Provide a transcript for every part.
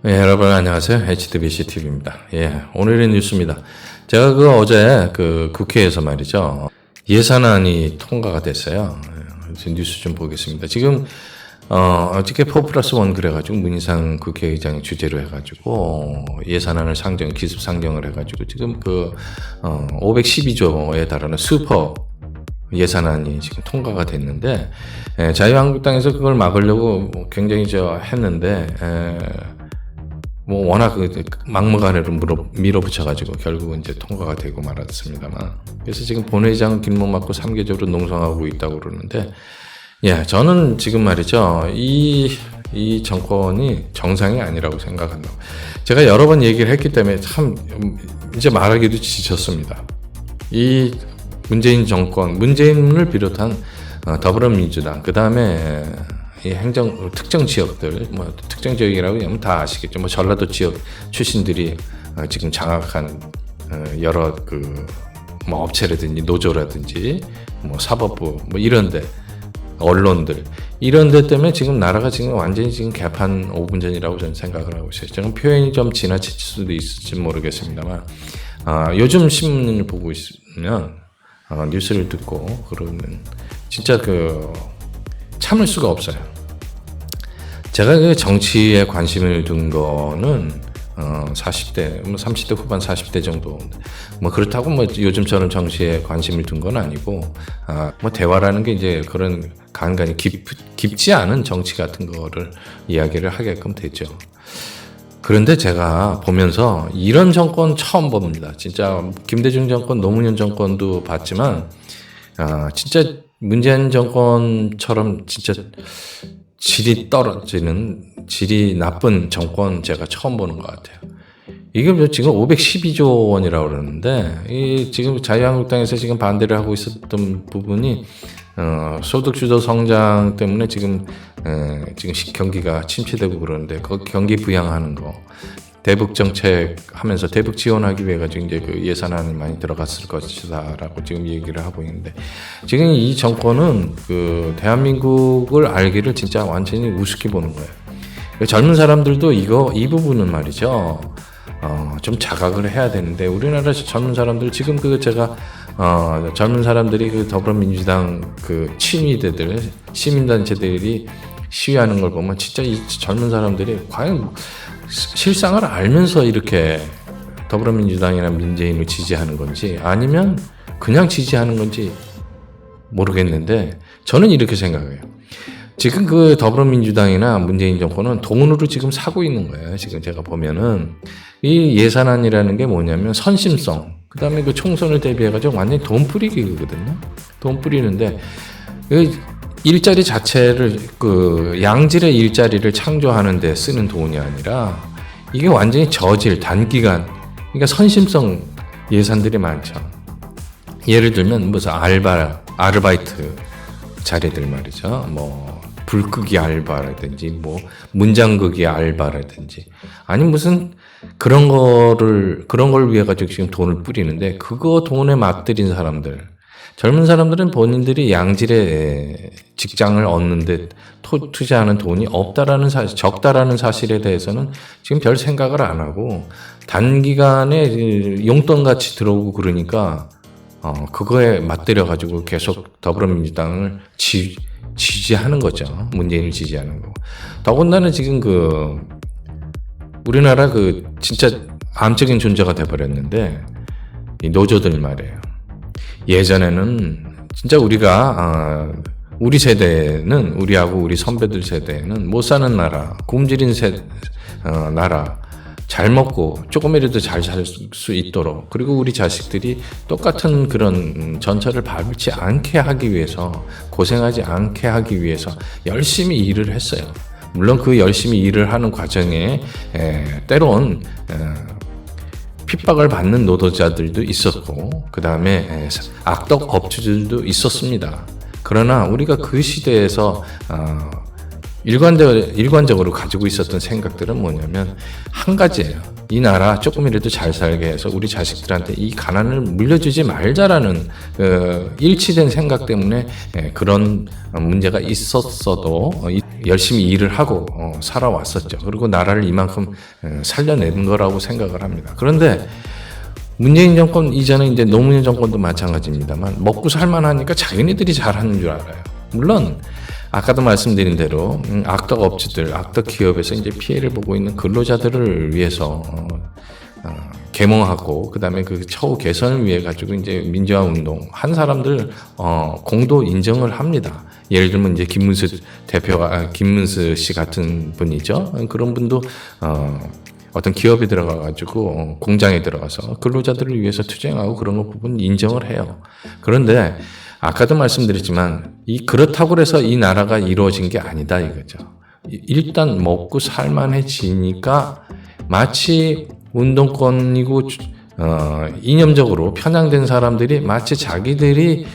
여러분 안녕하세요. HTBCTV입니다. 오늘의 뉴스입니다. 제가 어제 국회에서 말이죠. 예산안이 통과가 됐어요. 뉴스 좀 보겠습니다. 지금 어저께 4+1 그래가지고 문희상 국회의장이 주재로 해가지고 예산안을 기습 상정을 해가지고 지금 512조에 달하는 슈퍼 예산안이 지금 통과가 됐는데, 자유한국당에서 그걸 막으려고 굉장히 했는데, 워낙 막무가내로 밀어붙여가지고 결국은 이제 통과가 되고 말았습니다만. 그래서 지금 본회의장은 길목 막고 3개조로 농성하고 있다고 그러는데, 저는 지금 말이죠. 이 정권이 정상이 아니라고 생각한다고. 제가 여러 번 얘기를 했기 때문에 참 이제 말하기도 지쳤습니다. 이 문재인 정권, 문재인을 비롯한 더불어민주당, 그 다음에 이 특정 지역들, 특정 지역이라고 하면 다 아시겠죠. 전라도 지역 출신들이 지금 장악한 여러 업체라든지 노조라든지 사법부 이런데, 언론들 이런 데 때문에 지금 나라가 지금 완전히 지금 개판 5분 전이라고 저는 생각을 하고 있어요. 저는 표현이 좀 지나칠 수도 있을지 모르겠습니다만, 요즘 신문을 보고 있으면 뉴스를 듣고 그러면 진짜 참을 수가 없어요. 제가 정치에 관심을 둔 거는 40대, 30대 후반 40대 정도. 그렇다고 요즘처럼 정치에 관심을 둔 건 아니고, 대화라는 게 이제 그런 간간히 깊지 않은 정치 같은 거를 이야기를 하게끔 되죠. 그런데 제가 보면서 이런 정권 처음 봅니다. 진짜 김대중 정권, 노무현 정권도 봤지만, 진짜 문재인 정권처럼 진짜 질이 떨어지는, 질이 나쁜 정권 제가 처음 보는 것 같아요. 이게 지금 512조 원이라고 그러는데, 지금 자유한국당에서 지금 반대를 하고 있었던 부분이, 소득주도 성장 때문에 지금 경기가 침체되고 그러는데, 그 경기 부양하는 거, 대북 정책 하면서 대북 지원하기 위해 가지고 이제 예산안이 많이 들어갔을 것이다라고 지금 얘기를 하고 있는데, 지금 이 정권은 대한민국을 알기를 진짜 완전히 우습게 보는 거예요. 젊은 사람들도 이 부분은 말이죠. 좀 자각을 해야 되는데, 우리나라 젊은 사람들 지금 제가 젊은 사람들이 더불어민주당 친위대들, 시민단체들이 시위하는 걸 보면 진짜 이 젊은 사람들이 과연 실상을 알면서 이렇게 더불어민주당이나 문재인을 지지하는 건지 아니면 그냥 지지하는 건지 모르겠는데, 저는 이렇게 생각해요. 지금 더불어민주당이나 문재인 정권은 돈으로 지금 사고 있는 거예요. 지금 제가 보면은 이 예산안이라는 게 뭐냐면 선심성, 그 다음에 총선을 대비해가지고 완전히 돈 뿌리기거든요. 돈 뿌리는데 일자리 자체를 양질의 일자리를 창조하는 데 쓰는 돈이 아니라 이게 완전히 저질, 단기간, 그러니까 선심성 예산들이 많죠. 예를 들면 무슨 아르바이트 자리들 말이죠. 불끄기 알바라든지 문장끄기 알바라든지, 아니 무슨 그런 걸 위해 가지고 지금 돈을 뿌리는데, 그거 돈에 맞들인 사람들, 젊은 사람들은 본인들이 양질의 직장을 얻는데 투자하는 돈이 적다라는 사실에 대해서는 지금 별 생각을 안 하고 단기간에 용돈같이 들어오고 그러니까 그거에 맞들여가지고 계속 더불어민주당을 지지하는 거죠. 문재인을 지지하는 거. 더군다나 지금 우리나라 진짜 암적인 존재가 돼버렸는데, 이 노조들 말이에요. 예전에는 진짜 우리 세대는, 우리하고 우리 선배들 세대는 못 사는 나라, 굶주린 나라, 잘 먹고 조금이라도 잘 살 수 있도록, 그리고 우리 자식들이 똑같은 그런 전철을 밟지 않게 하기 위해서, 고생하지 않게 하기 위해서 열심히 일을 했어요. 물론 열심히 일을 하는 과정에 때론 핍박을 받는 노동자들도 있었고, 그 다음에 악덕 업주들도 있었습니다. 그러나 우리가 그 시대에서 일관적으로 가지고 있었던 생각들은 뭐냐면 한 가지예요. 이 나라 조금이라도 잘 살게 해서 우리 자식들한테 이 가난을 물려주지 말자라는 일치된 생각 때문에 그런 문제가 있었어도 열심히 일을 하고 살아왔었죠. 그리고 나라를 이만큼 살려낸 거라고 생각을 합니다. 그런데 문재인 정권 이전에 이제 노무현 정권도 마찬가지입니다만 먹고 살만하니까 자기네들이 잘하는 줄 알아요. 물론 아까도 말씀드린 대로 악덕 업체들, 악덕 기업에서 이제 피해를 보고 있는 근로자들을 위해서 계몽하고 그다음에 그 처우 개선을 위해 가지고 이제 민주화 운동 한 사람들 공도 인정을 합니다. 예를 들면 이제 김문수 씨 같은 분이죠. 그런 분도 어떤 기업에 들어가가지고 공장에 들어가서 근로자들을 위해서 투쟁하고 그런 거 부분 인정을 해요. 그런데 아까도 말씀드렸지만 그렇다고 해서 이 나라가 이루어진 게 아니다 이거죠. 일단 먹고 살만해지니까 마치 운동권이고 이념적으로 편향된 사람들이 마치 자기들이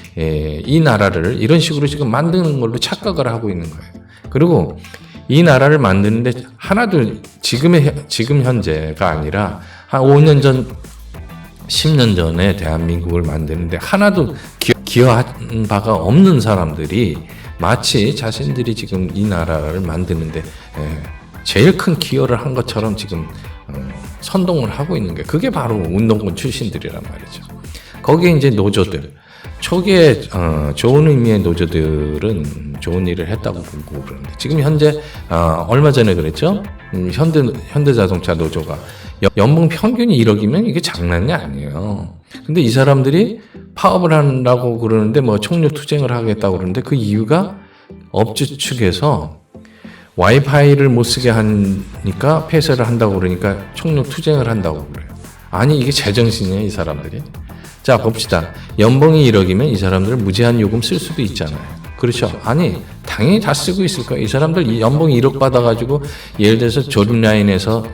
이 나라를 이런 식으로 지금 만드는 걸로 착각을 하고 있는 거예요. 그리고 이 나라를 만드는데 하나도 지금 현재가 아니라 한 5년 전 10년 전에 대한민국을 만드는데 하나도 기여한 바가 없는 사람들이 마치 자신들이 지금 이 나라를 만드는데 제일 큰 기여를 한 것처럼 지금 선동을 하고 있는 게 그게 바로 운동권 출신들이란 말이죠. 거기에 이제 노조들 초기에 좋은 의미의 노조들은 좋은 일을 했다고 보고 그러는데 지금 현재 얼마 전에 그랬죠? 현대자동차 노조가 연봉 평균이 1억이면 이게 장난이 아니에요. 근데 이 사람들이 파업을 한다고 그러는데 뭐 총력 투쟁을 하겠다고 그러는데 그 이유가 업주 측에서 와이파이를 못 쓰게 하니까 폐쇄를 한다고 그러니까 총력 투쟁을 한다고 그래요. 아니 이게 제정신이에요 이 사람들이. 자 봅시다. 연봉이 1억이면 이 사람들 무제한 요금 쓸 수도 있잖아요. 그렇죠? 아니 당연히 다 쓰고 있을 거예요. 이 사람들 이 연봉이 1억 받아가지고 예를 들어서 조립 라인에서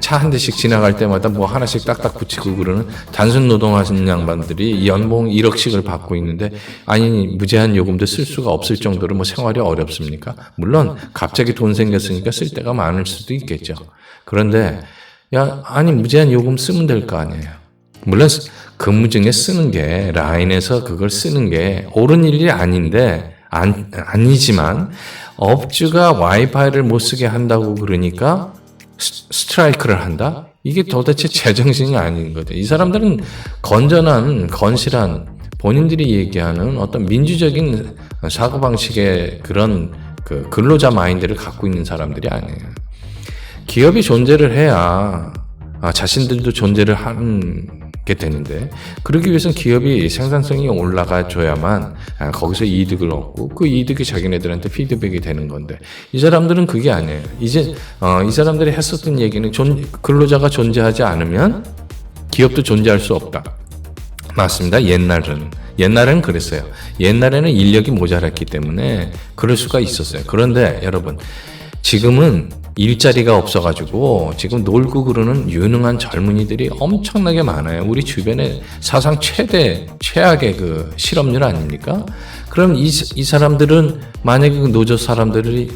차 한 대씩 지나갈 때마다 뭐 하나씩 딱딱 붙이고 그러는 단순 노동하시는 양반들이 연봉 1억씩을 받고 있는데 아니 무제한 요금도 쓸 수가 없을 정도로 뭐 생활이 어렵습니까? 물론 갑자기 돈 생겼으니까 쓸 데가 많을 수도 있겠죠. 그런데 아니 무제한 요금 쓰면 될 거 아니에요. 물론 근무 중에 쓰는 게 라인에서 그걸 쓰는 게 옳은 일이 아닌데 아니지만 업주가 와이파이를 못 쓰게 한다고 그러니까 스트라이크를 한다? 이게 도대체 제정신이 아닌 거죠. 이 사람들은 건실한 본인들이 얘기하는 어떤 민주적인 사고방식의 그런 근로자 마인드를 갖고 있는 사람들이 아니에요. 기업이 존재를 해야 자신들도 존재를 하게 되는데 그러기 위해서는 기업이 생산성이 올라가줘야만 거기서 이득을 얻고 그 이득이 자기네들한테 피드백이 되는 건데 이 사람들은 그게 아니에요. 이제 이 사람들이 했었던 얘기는 근로자가 존재하지 않으면 기업도 존재할 수 없다. 맞습니다. 옛날에는 그랬어요. 옛날에는 인력이 모자랐기 때문에 그럴 수가 있었어요. 그런데 여러분 지금은 일자리가 없어가지고 지금 놀고 그러는 유능한 젊은이들이 엄청나게 많아요. 우리 주변에 사상 최악의 그 실업률 아닙니까? 그럼 이 사람들은 만약에 그 노조 사람들을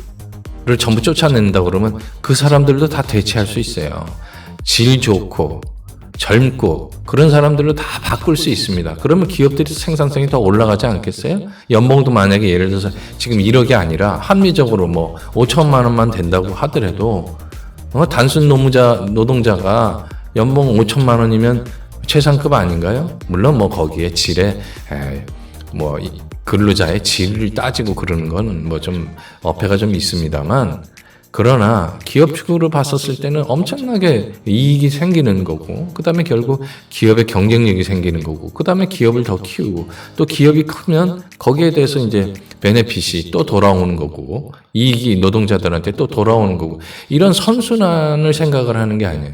전부 쫓아낸다 그러면 그 사람들도 다 대체할 수 있어요. 질 좋고 젊고 그런 사람들로 다 바꿀 수 있습니다. 그러면 기업들이 생산성이 더 올라가지 않겠어요? 연봉도 만약에 예를 들어서 지금 1억이 아니라 합리적으로 뭐 5천만 원만 된다고 하더라도 단순 노동자가 연봉 5천만 원이면 최상급 아닌가요? 물론 뭐 거기에 질에 뭐 근로자의 질을 따지고 그러는 건 뭐 좀 어폐가 좀 있습니다만 그러나 기업 측으로 봤었을 때는 엄청나게 이익이 생기는 거고 그 다음에 결국 기업의 경쟁력이 생기는 거고 그 다음에 기업을 더 키우고 또 기업이 크면 거기에 대해서 이제 베네핏이 또 돌아오는 거고 이익이 노동자들한테 또 돌아오는 거고 이런 선순환을 생각을 하는 게 아니에요.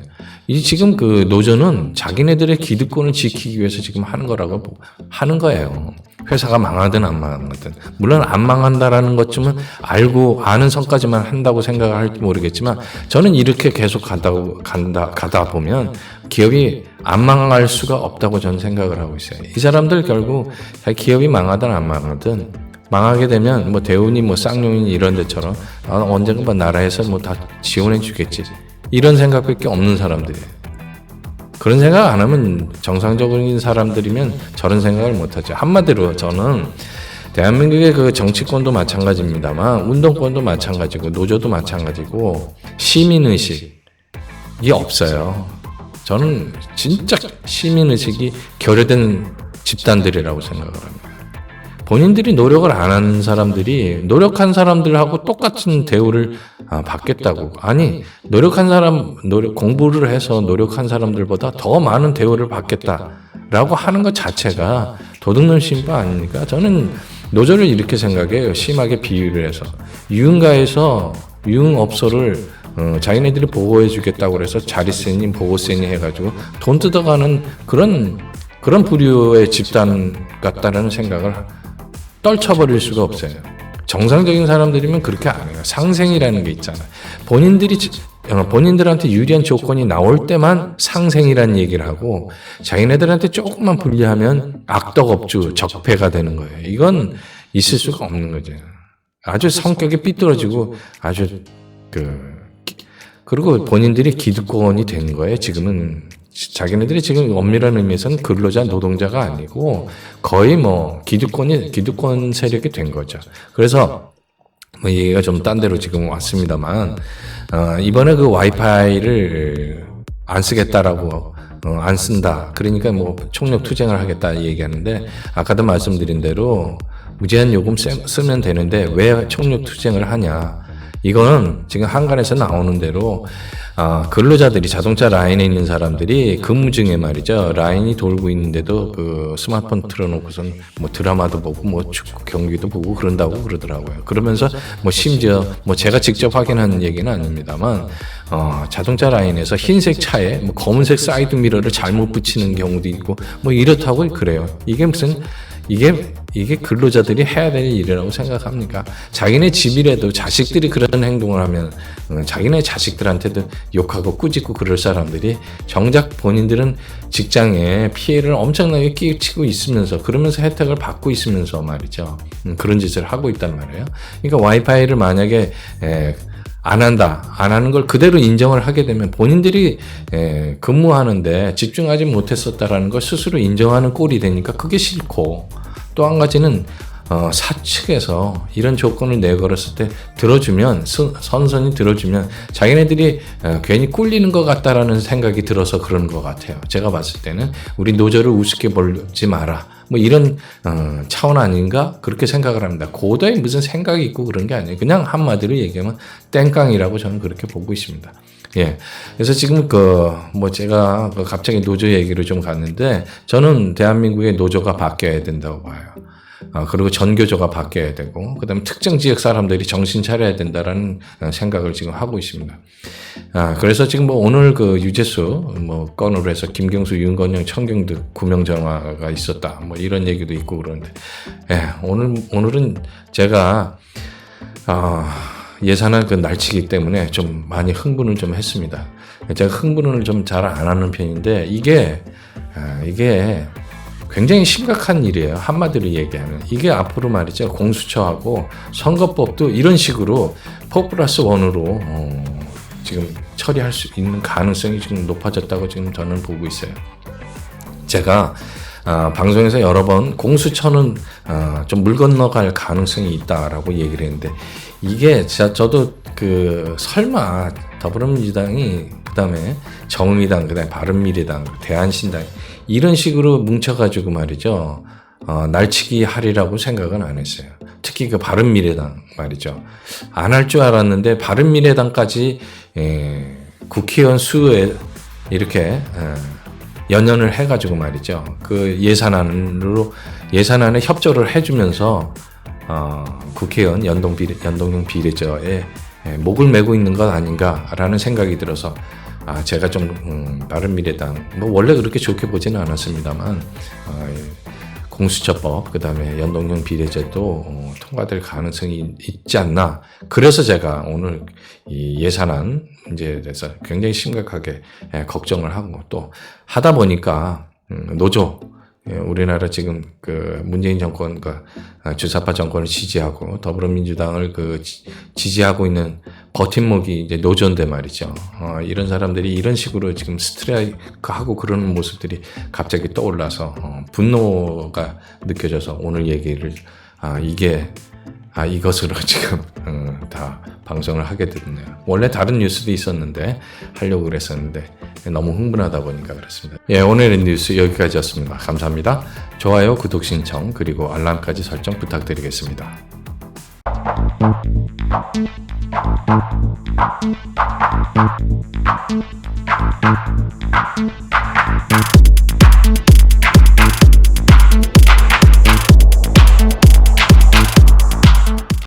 지금 그 노조는 자기네들의 기득권을 지키기 위해서 지금 하는 거라고 하는 거예요. 회사가 망하든 안 망하든 물론 안 망한다라는 것쯤은 아는 선까지만 한다고 생각을 할지 모르겠지만 저는 이렇게 계속 가다 보면 기업이 안 망할 수가 없다고 저는 생각을 하고 있어요. 이 사람들 결국 기업이 망하든 안 망하든 망하게 되면 뭐 대운이 뭐 쌍용이 이런 데처럼 언젠가 뭐 나라에서 뭐 다 지원해 주겠지. 이런 생각밖에 없는 사람들이에요. 그런 생각 안 하면 정상적인 사람들이면 저런 생각을 못 하죠. 한마디로 저는 대한민국의 그 정치권도 마찬가지입니다만 운동권도 마찬가지고 노조도 마찬가지고 시민의식이 없어요. 저는 진짜 시민의식이 결여된 집단들이라고 생각을 합니다. 본인들이 노력을 안 하는 사람들이 노력한 사람들하고 똑같은 대우를 받겠다고. 아니, 노력한 사람, 공부를 해서 노력한 사람들보다 더 많은 대우를 받겠다라고 하는 것 자체가 도둑놈 신바 아닙니까? 저는 노조를 이렇게 생각해요. 심하게 비유를 해서. 유흥가에서 유흥업소를 자기네들이 보호해 주겠다고 그래서 자리세니 보호세니 해가지고 돈 뜯어가는 그런 부류의 집단 같다는 생각을 떨쳐버릴 수가 없어요. 정상적인 사람들이면 그렇게 안 해요. 상생이라는 게 있잖아요. 본인들한테 유리한 조건이 나올 때만 상생이라는 얘기를 하고 자기네들한테 조금만 불리하면 악덕업주, 적폐가 되는 거예요. 이건 있을 수가 없는 거죠. 아주 성격이 삐뚤어지고 아주 그리고 본인들이 기득권이 된 거예요. 지금은 자기네들이 지금 엄밀한 의미에서는 근로자, 노동자가 아니고 거의 뭐 기득권 세력이 된 거죠. 그래서 뭐 얘기가 좀 딴 데로 지금 왔습니다만 이번에 그 와이파이를 안 쓰겠다라고 안 쓴다. 그러니까 뭐 총력 투쟁을 하겠다 얘기하는데 아까도 말씀드린 대로 무제한 요금 쓰면 되는데 왜 총력 투쟁을 하냐? 이거는 지금 한간에서 나오는 대로 근로자들이 자동차 라인에 있는 사람들이 근무 중에 말이죠. 라인이 돌고 있는데도 그 스마트폰 틀어놓고선 뭐 드라마도 보고 뭐 축구 경기도 보고 그런다고 그러더라고요. 그러면서 뭐 심지어 뭐 제가 직접 확인한 얘기는 아닙니다만 자동차 라인에서 흰색 차에 뭐 검은색 사이드 미러를 잘못 붙이는 경우도 있고 뭐 이렇다고 그래요. 이게 무슨 이게 근로자들이 해야 될 일이라고 생각합니까? 자기네 집이라도 자식들이 그런 행동을 하면 자기네 자식들한테도 욕하고 꾸짖고 그럴 사람들이 정작 본인들은 직장에 피해를 엄청나게 끼치고 있으면서 그러면서 혜택을 받고 있으면서 말이죠. 그런 짓을 하고 있단 말이에요. 그러니까 와이파이를 만약에 안 하는 걸 그대로 인정을 하게 되면 본인들이 근무하는데 집중하지 못했었다라는 걸 스스로 인정하는 꼴이 되니까 그게 싫고 또 한 가지는 사측에서 이런 조건을 내걸었을 때 들어주면 선선히 들어주면 자기네들이 괜히 꿀리는 것 같다라는 생각이 들어서 그런 것 같아요. 제가 봤을 때는 우리 노조를 우습게 보지 마라. 뭐 이런 차원 아닌가 그렇게 생각을 합니다. 고도에 무슨 생각이 있고 그런 게 아니에요. 그냥 한마디로 얘기하면 땡깡이라고 저는 그렇게 보고 있습니다. 예. 그래서 지금 뭐 제가 갑자기 노조 얘기로 좀 갔는데 저는 대한민국의 노조가 바뀌어야 된다고 봐요. 그리고 전교조가 바뀌어야 되고, 그 다음에 특정 지역 사람들이 정신 차려야 된다라는 생각을 지금 하고 있습니다. 그래서 지금 뭐 오늘 그 유재수 뭐 건으로 해서 김경수, 윤건영, 청경득 구명정화가 있었다. 뭐 이런 얘기도 있고 그러는데, 예, 오늘은 제가, 예산안 그 날치기 때문에 좀 많이 흥분을 좀 했습니다. 제가 흥분을 좀 잘 안 하는 편인데, 이게 굉장히 심각한 일이에요. 한마디로 얘기하면. 이게 앞으로 말이죠. 공수처하고 선거법도 이런 식으로 4+1으로 지금 처리할 수 있는 가능성이 지금 높아졌다고 지금 저는 보고 있어요. 제가 방송에서 여러 번 공수처는 좀 물 건너갈 가능성이 있다라고 얘기를 했는데 이게 진짜 저도 설마 더불어민주당이 그다음에 정의당, 그다음에 바른미래당, 대한신당 이런 식으로 뭉쳐가지고 말이죠. 날치기 하리라고 생각은 안 했어요. 특히 그 바른미래당 말이죠. 안 할 줄 알았는데 바른미래당까지 국회의원 수에 이렇게 연연을 해가지고 말이죠. 그 예산안에 협조를 해주면서 국회의원 연동형 비례제에 목을 메고 있는 것 아닌가라는 생각이 들어서 제가 좀 바른미래당 뭐 원래 그렇게 좋게 보지는 않았습니다만 공수처법 그다음에 연동형 비례제도 통과될 가능성이 있지 않나. 그래서 제가 오늘 이 예산안 문제에 대해서 굉장히 심각하게 걱정을 하고 또 하다 보니까 노조 우리나라 지금 그 문재인 정권과 주사파 정권을 지지하고 더불어민주당을 지지하고 있는 버팀목이 이제 노조인데 말이죠. 이런 사람들이 이런 식으로 지금 스트라이크하고 그러는 모습들이 갑자기 떠올라서 분노가 느껴져서 오늘 얘기를 이것으로 지금 다 방송을 하게 됐네요. 원래 다른 뉴스도 있었는데 하려고 그랬었는데 너무 흥분하다 보니까 그렇습니다. 예, 오늘의 뉴스 여기까지였습니다. 감사합니다. 좋아요, 구독 신청 그리고 알람까지 설정 부탁드리겠습니다.